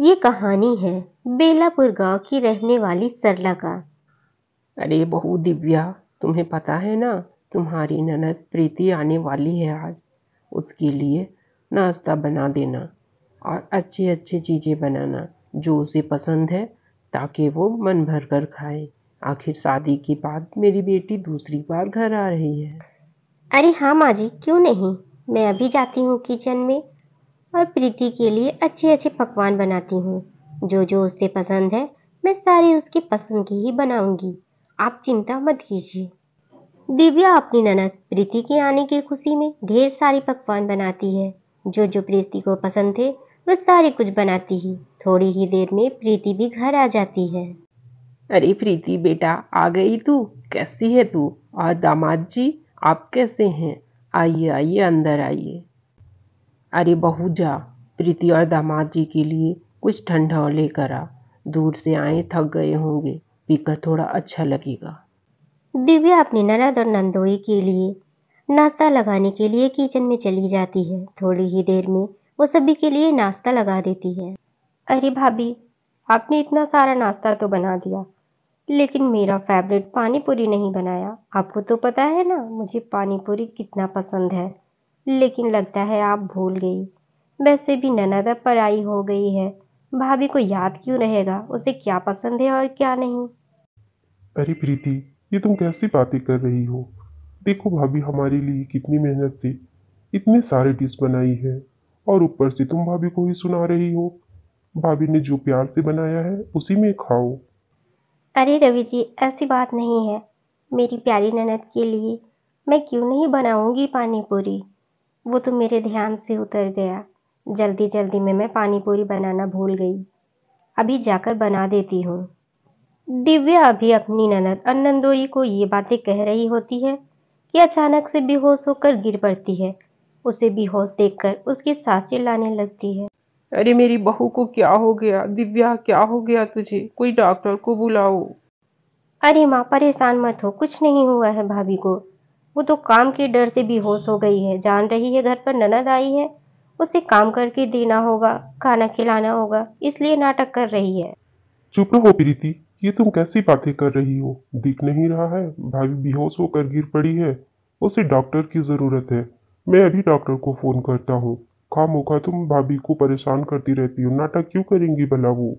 ये कहानी है बेलापुर गांव की रहने वाली सरला का। अरे बहू दिव्या, तुम्हें पता है ना, तुम्हारी ननद प्रीति आने वाली है आज। उसके लिए नाश्ता बना देना और अच्छी अच्छी चीज़ें बनाना जो उसे पसंद है, ताकि वो मन भर कर खाए। आखिर शादी के बाद मेरी बेटी दूसरी बार घर आ रही है। अरे हाँ माँ जी, क्यों नहीं। मैं अभी जाती हूँ किचन में और प्रीति के लिए अच्छे अच्छे पकवान बनाती हूँ। जो जो उससे पसंद है मैं सारी उसकी पसंद की ही बनाऊंगी। आप चिंता मत कीजिए। दिव्या अपनी ननद प्रीति के आने की खुशी में ढेर सारी पकवान बनाती है। जो जो प्रीति को पसंद थे वह सारे कुछ बनाती ही। थोड़ी ही देर में प्रीति भी घर आ जाती है। अरे प्रीति बेटा, आ गई तू। कैसी है तू? और दामाद जी, आप कैसे हैं? आइए आइए, अंदर आइए। अरे बहू जा, प्रीति और दामाद जी के लिए कुछ ठंडा लेकर आ। दूर से आए, थक गए होंगे, पीकर थोड़ा अच्छा लगेगा। दिव्या अपनी ननद और नंदोई के लिए नाश्ता लगाने के लिए किचन में चली जाती है। थोड़ी ही देर में वो सभी के लिए नाश्ता लगा देती है। अरे भाभी, आपने इतना सारा नाश्ता तो बना दिया, लेकिन मेरा फेवरेट पानी पूरी नहीं बनाया। आपको तो पता है ना मुझे पानी पूरी कितना पसंद है। लेकिन लगता है आप भूल गई। वैसे भी ननद अब पराई हो गई है। भाभी को याद क्यों रहेगा उसे क्या पसंद है और क्या नहीं। अरे प्रीति, ये तुम कैसी बातें कर रही हो? देखो भाभी हमारे लिए कितनी मेहनत से इतने सारे डिश बनाई है, और ऊपर से तुम भाभी को ही सुना रही हो। भाभी ने जो प्यार से बनाया है उसी में खाओ। अरे रवि जी, ऐसी बात नहीं है। मेरी प्यारी ननद के लिए मैं क्यों नहीं बनाऊंगी पानी पूरी। वो तो मेरे ध्यान से उतर गया। जल्दी जल्दी में मैं पानी पूरी बनाना भूल गई। अभी जाकर बना देती हूँ। दिव्या अभी अपनी ननद अन्नदोई को ये बातें कह रही होती है कि अचानक से बेहोश होकर गिर पड़ती है। उसे बेहोश देखकर उसकी सास चिल्लाने लगती है। अरे मेरी बहू को क्या हो गया? दिव्या, क्या हो गया तुझे? कोई डॉक्टर को बुलाओ। अरे माँ, परेशान मत हो, कुछ नहीं हुआ है भाभी को। वो तो काम के डर से बेहोश हो गई है। जान रही है घर पर ननद आई है, उसे काम करके देना होगा, खाना खिलाना होगा, इसलिए नाटक कर रही है। चुप रहो प्रीति, ये तुम कैसी बातें कर रही हो? दिख नहीं रहा है भाभी बेहोश होकर गिर पड़ी है। उसे डॉक्टर की जरूरत है। मैं अभी डॉक्टर को फोन करता हूँ। खामोखा तुम भाभी को परेशान करती रहती हो, नाटक क्यों करेंगी भला वो?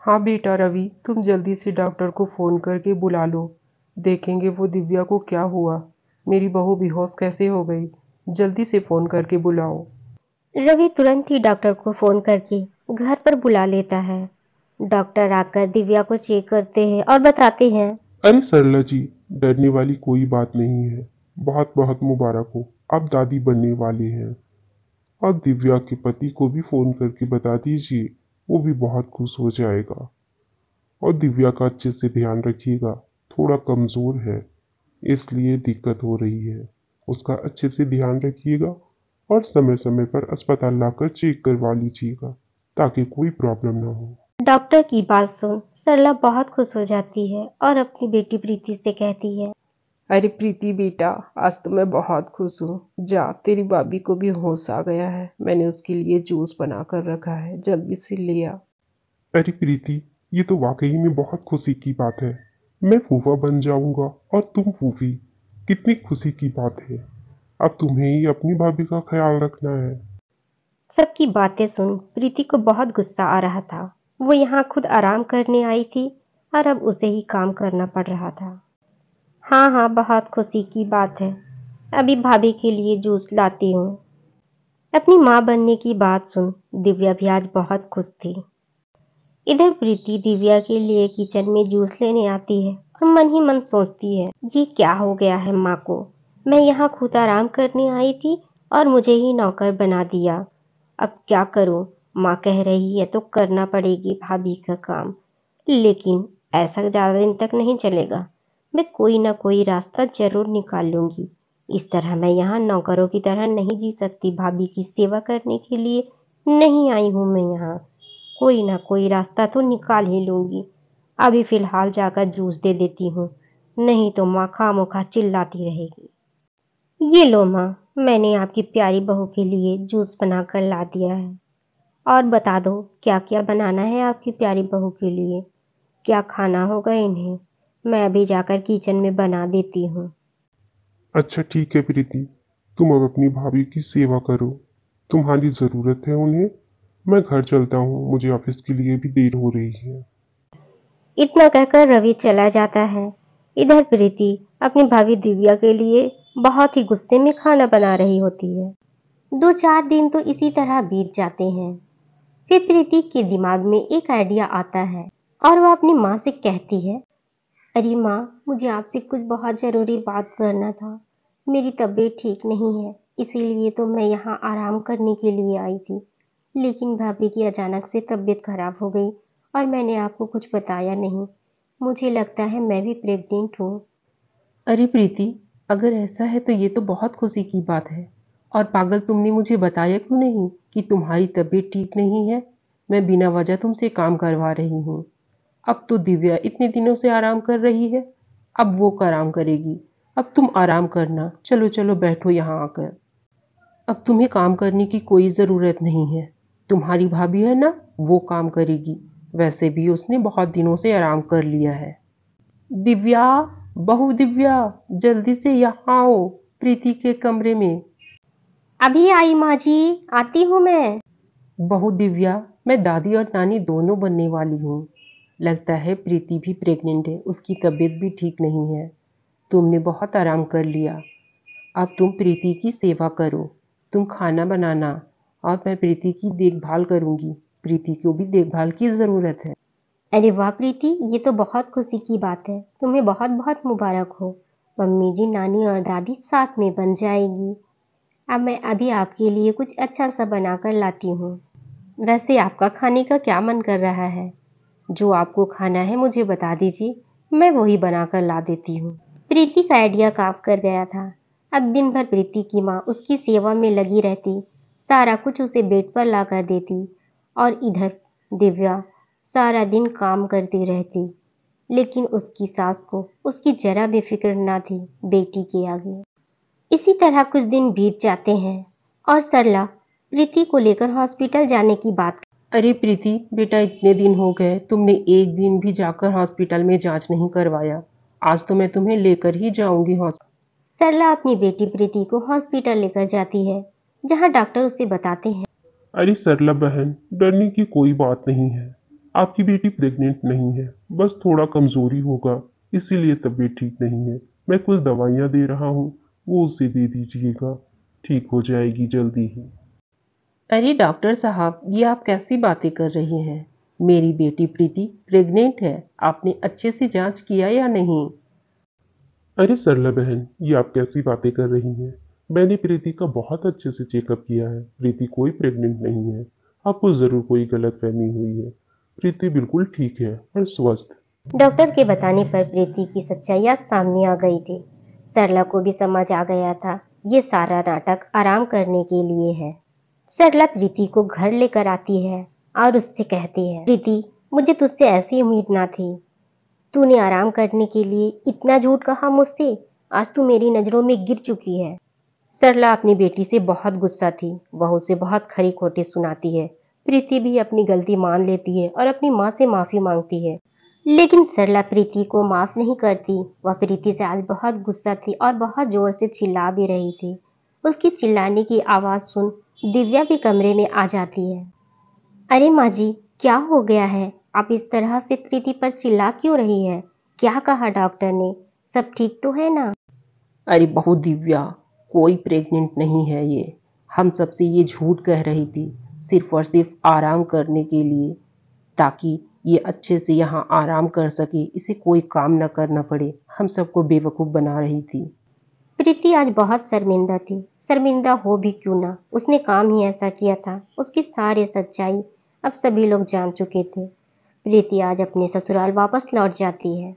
हाँ बेटा रवि, तुम जल्दी से डॉक्टर को फ़ोन करके बुला लो। देखेंगे वो दिव्या को क्या हुआ। मेरी बहू बेहोश कैसे हो गई? जल्दी से फ़ोन करके बुलाओ। रवि तुरंत ही डॉक्टर को फोन करके घर पर बुला लेता है। डॉक्टर आकर दिव्या को चेक करते हैं और बताते हैं। अरे सरला जी, डरने वाली कोई बात नहीं है। बहुत बहुत मुबारक हो, आप दादी बनने वाली हैं। और दिव्या के पति को भी फोन करके बता दीजिए, वो भी बहुत खुश हो जाएगा। और दिव्या का अच्छे से ध्यान रखिएगा, थोड़ा कमजोर है इसलिए दिक्कत हो रही है। उसका अच्छे से ध्यान रखिएगा और समय समय पर अस्पताल लाकर चेक करवा लीजिएगा, ताकि कोई प्रॉब्लम ना हो। डॉक्टर की बात सुन सरला बहुत खुश हो जाती है और अपनी बेटी प्रीति से कहती है। अरे प्रीति बेटा, आज तो मैं बहुत खुश हूँ। जा, तेरी भाभी को भी होश आ गया है। मैंने उसके लिए जूस बना कर रखा है, जल्दी से ले आ। अरे प्रीति, ये तो वाकई में बहुत खुशी की बात है। मैं फूफा बन जाऊंगा और तुम फूफी। कितनी खुशी की बात है। अब तुम्हें ही अपनी भाभी का ख्याल रखना है। सबकी बातें सुन प्रीति को बहुत गुस्सा आ रहा था। वो यहाँ खुद आराम करने आई थी और अब उसे ही काम करना पड़ रहा था। हाँ हाँ, बहुत खुशी की बात है। अभी भाभी के लिए जूस लाती हूँ। अपनी माँ बनने की बात सुन दिव्या भी आज बहुत खुश थी। इधर प्रीति दिव्या के लिए किचन में जूस लेने आती है और मन ही मन सोचती है, ये क्या हो गया है माँ को। मैं यहाँ खुद आराम करने आई थी और मुझे ही नौकर बना दिया। अब क्या करूँ। माँ कह रही है तो करना पड़ेगी भाभी का काम। लेकिन ऐसा ज़्यादा दिन तक नहीं चलेगा। मैं कोई ना कोई रास्ता जरूर निकाल लूंगी। इस तरह मैं यहाँ नौकरों की तरह नहीं जी सकती। भाभी की सेवा करने के लिए नहीं आई हूँ मैं यहाँ। कोई ना कोई रास्ता तो निकाल ही लूंगी। अभी फिलहाल जाकर जूस दे देती हूँ, नहीं तो माँ खामोखा चिल्लाती रहेगी। ये लो माँ, मैंने आपकी प्यारी बहू के लिए जूस बनाकर ला दिया है। और बता दो क्या क्या बनाना है आपकी प्यारी बहू के लिए, क्या खाना होगा इन्हें। मैं अभी जाकर किचन में बना देती हूँ। अच्छा ठीक है प्रीति, तुम अब अपनी भाभी की सेवा करो, तुम्हारी ज़रूरत है उन्हें। मैं घर चलता हूँ, मुझे ऑफिस के लिए भी देर हो रही है। इतना कहकर रवि चला जाता है। इधर प्रीति अपनी भाभी दिव्या के लिए बहुत ही गुस्से में खाना बना रही होती है। 2-4 दिन तो इसी तरह बीत जाते हैं। फिर प्रीति के दिमाग में एक आइडिया आता है और वह अपनी माँ से कहती है, अरे माँ, मुझे आपसे कुछ बहुत ज़रूरी बात करना था। मेरी तबीयत ठीक नहीं है, इसीलिए तो मैं यहाँ आराम करने के लिए आई थी। लेकिन भाभी की अचानक से तबीयत खराब हो गई और मैंने आपको कुछ बताया नहीं। मुझे लगता है मैं भी प्रेग्नेंट हूँ। अरे प्रीति, अगर ऐसा है तो ये तो बहुत खुशी की बात है। और पागल, तुमने मुझे बताया क्यों नहीं कि तुम्हारी तबीयत ठीक नहीं है? मैं बिना वजह तुमसे काम करवा रही हूँ। अब तो दिव्या इतने दिनों से आराम कर रही है, अब वो आराम करेगी। अब तुम आराम करना, चलो चलो बैठो यहाँ आकर। अब तुम्हें काम करने की कोई ज़रूरत नहीं है। तुम्हारी भाभी है ना, वो काम करेगी। वैसे भी उसने बहुत दिनों से आराम कर लिया है। दिव्या, बहू दिव्या, जल्दी से यहाँ आओ, प्रीति के कमरे में। अभी आई माँ जी, आती हूँ मैं। बहू दिव्या, मैं दादी और नानी दोनों बनने वाली हूँ। लगता है प्रीति भी प्रेग्नेंट है, उसकी तबीयत भी ठीक नहीं है। तुमने बहुत आराम कर लिया। अब तुम प्रीति की सेवा करो, तुम खाना बनाना और मैं प्रीति की देखभाल करूँगी। प्रीति को भी देखभाल की ज़रूरत है। अरे वाह प्रीति, ये तो बहुत खुशी की बात है। तुम्हें बहुत बहुत मुबारक हो। मम्मी जी, नानी और दादी साथ में बन जाएगी। अब मैं अभी आपके लिए कुछ अच्छा सा बना कर लाती हूँ। वैसे आपका खाने का क्या मन कर रहा है? जो आपको खाना है मुझे बता दीजिए, मैं वही बना कर ला देती हूँ। प्रीति का आइडिया काम कर गया था। अब दिन भर प्रीति की माँ उसकी सेवा में लगी रहती, सारा कुछ उसे बेड पर ला कर देती और इधर दिव्या सारा दिन काम करती रहती। लेकिन उसकी सास को उसकी जरा भी फिक्र ना थी बेटी के आगे। इसी तरह कुछ दिन बीत जाते हैं और सरला प्रीति को लेकर हॉस्पिटल जाने की बात। अरे प्रीति बेटा, इतने दिन हो गए, तुमने एक दिन भी जाकर हॉस्पिटल में जांच नहीं करवाया। आज तो मैं तुम्हें लेकर ही जाऊंगी हॉस्पिटल। सरला अपनी बेटी प्रीति को हॉस्पिटल लेकर जाती है, जहां डॉक्टर उसे बताते हैं, अरे सरला बहन, डरने की कोई बात नहीं है। आपकी बेटी प्रेग्नेंट नहीं है, बस थोड़ा कमजोरी होगा, इसीलिए तबीयत ठीक नहीं है। मैं कुछ दवाइयाँ दे रहा हूँ, वो उसे दे दीजिएगा, ठीक हो जाएगी जल्दी ही। अरे डॉक्टर साहब, ये आप कैसी बातें कर रही हैं? मेरी बेटी प्रीति प्रेग्नेंट है। आपने अच्छे से जांच किया या नहीं? अरे सरला बहन, ये आप कैसी बातें कर रही हैं? मैंने प्रीति का बहुत अच्छे से चेकअप किया है। प्रीति कोई प्रेग्नेंट नहीं है। आपको ज़रूर कोई गलतफहमी हुई है। प्रीति बिल्कुल ठीक है और स्वस्थ। डॉक्टर के बताने पर प्रीति की सच्चाइयां सामने आ गई थी। सरला को भी समझ आ गया था, ये सारा नाटक आराम करने के लिए है। सरला प्रीति को घर लेकर आती है और उससे कहती है, प्रीति, मुझे तुझसे ऐसी उम्मीद ना थी। तूने आराम करने के लिए इतना झूठ कहा मुझसे। आज तू मेरी नजरों में गिर चुकी है। सरला अपनी बेटी से बहुत गुस्सा थी, वह उसे बहुत खरी खोटी सुनाती है। प्रीति भी अपनी गलती मान लेती है और अपनी माँ से माफी मांगती है। लेकिन सरला प्रीति को माफ नहीं करती। वह प्रीति से आज बहुत गुस्सा थी और बहुत जोर से चिल्ला भी रही थी। उसकी चिल्लाने की आवाज सुन दिव्या भी कमरे में आ जाती है। अरे माँ जी, क्या हो गया है? आप इस तरह से प्रीति पर चिल्ला क्यों रही है? क्या कहा डॉक्टर ने? सब ठीक तो है ना? अरे बहू दिव्या, कोई प्रेग्नेंट नहीं है ये। हम सबसे ये झूठ कह रही थी, सिर्फ और सिर्फ आराम करने के लिए, ताकि ये अच्छे से यहाँ आराम कर सके, इसे कोई काम न करना पड़े। हम सबको बेवकूफ़ बना रही थी। प्रीति आज बहुत शर्मिंदा थी। शर्मिंदा हो भी क्यों ना, उसने काम ही ऐसा किया था। उसकी सारी सच्चाई अब सभी लोग जान चुके थे। प्रीति आज अपने ससुराल वापस लौट जाती है।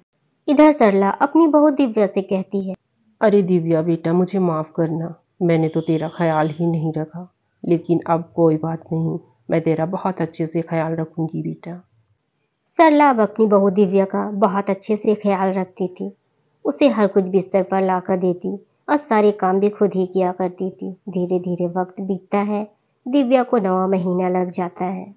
इधर सरला अपनी बहू दिव्या से कहती है, अरे दिव्या बेटा, मुझे माफ़ करना, मैंने तो तेरा ख्याल ही नहीं रखा। लेकिन अब कोई बात नहीं, मैं तेरा बहुत अच्छे से ख्याल रखूंगी बेटा। सरला अब अपनी बहू दिव्या का बहुत अच्छे से ख्याल रखती थी। उसे हर कुछ बिस्तर पर लाकर देती और सारे काम भी खुद ही किया करती थी। धीरे धीरे वक्त बीतता है। दिव्या को 9वां महीना लग जाता है।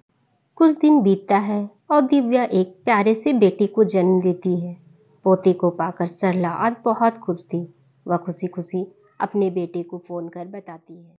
कुछ दिन बीतता है और दिव्या एक प्यारे से बेटे को जन्म देती है। पोते को पाकर सरला आज बहुत खुश थी। वह खुशी खुशी अपने बेटे को फोन कर बताती है।